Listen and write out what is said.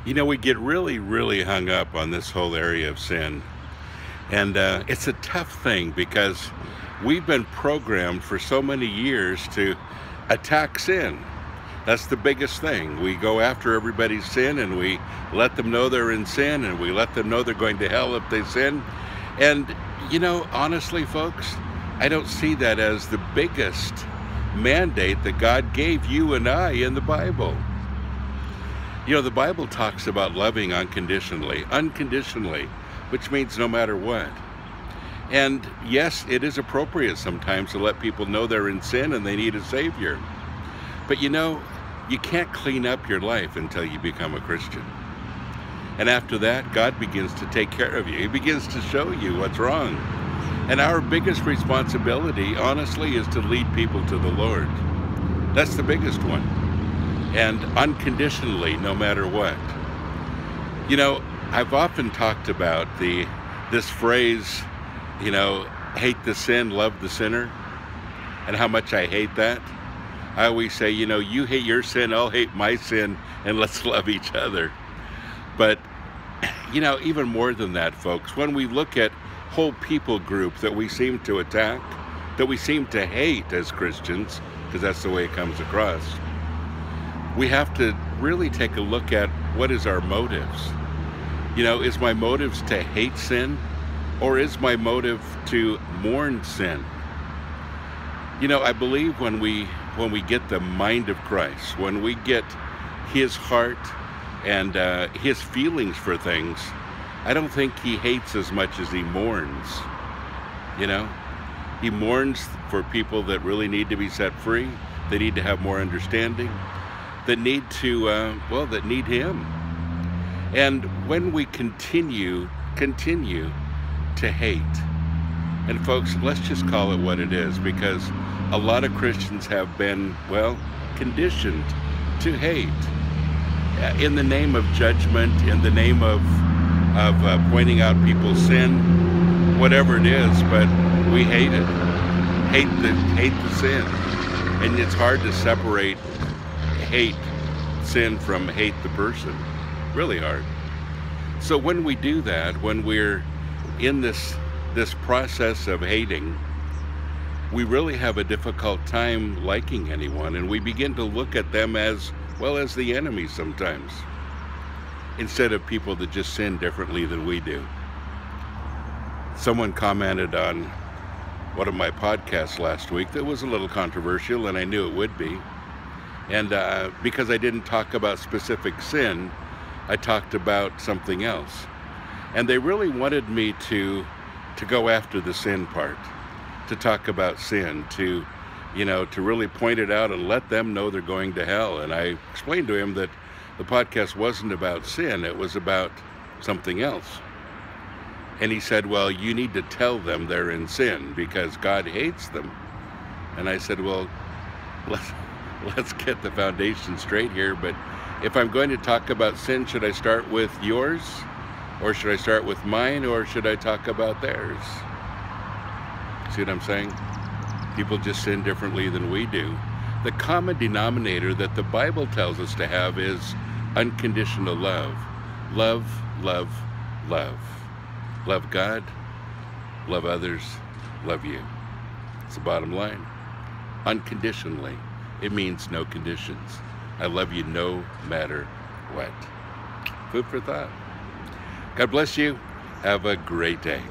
You know, we get really hung up on this whole area of sin. And it's a tough thing because we've been programmed for so many years to attack sin. That's the biggest thing. We go after everybody's sin and we let them know they're in sin and we let them know they're going to hell if they sin. And, you know, honestly, folks, I don't see that as the biggest mandate that God gave you and I in the Bible. You know, the Bible talks about loving unconditionally, which means no matter what. And yes, it is appropriate sometimes to let people know they're in sin and they need a Savior. But you know, you can't clean up your life until you become a Christian. And after that, God begins to take care of you. He begins to show you what's wrong. And our biggest responsibility, honestly, is to lead people to the Lord. That's the biggest one. And unconditionally, no matter what. You know, I've often talked about this phrase, you know, hate the sin, love the sinner, and how much I hate that. I always say, you know, you hate your sin, I'll hate my sin, and let's love each other. But, you know, even more than that, folks, when we look at whole people group that we seem to attack, that we seem to hate as Christians, because that's the way it comes across, we have to really take a look at what is our motives. You know, is my motives to hate sin, or is my motive to mourn sin? You know, I believe when we get the mind of Christ, when we get His heart and His feelings for things, I don't think He hates as much as He mourns. You know, He mourns for people that really need to be set free, they need to have more understanding, that need to, that need Him. And when we continue to hate, and folks, let's just call it what it is, because a lot of Christians have been, well, conditioned to hate in the name of judgment, in the name of pointing out people's sin, whatever it is, but we hate it. Hate the sin. And it's hard to separate hate sin from hate the person. Really hard. So when we do that, when we're in this process of hating, we really have a difficult time liking anyone, and we begin to look at them as well as the enemy sometimes, instead of people that just sin differently than we do. Someone commented on one of my podcasts last week that was a little controversial, and I knew it would be. And because I didn't talk about specific sin, I talked about something else. And they really wanted me to go after the sin part, to talk about sin, to really point it out and let them know they're going to hell. And I explained to him that the podcast wasn't about sin, it was about something else. And he said, well, you need to tell them they're in sin because God hates them. And I said, well, let's get the foundation straight here, but if I'm going to talk about sin, should I start with yours? Or should I start with mine? Or should I talk about theirs? See what I'm saying? People just sin differently than we do. The common denominator that the Bible tells us to have is unconditional love. Love, love, love. Love God, love others, love you. It's the bottom line. Unconditionally. It means no conditions. I love you no matter what. Food for thought. God bless you. Have a great day.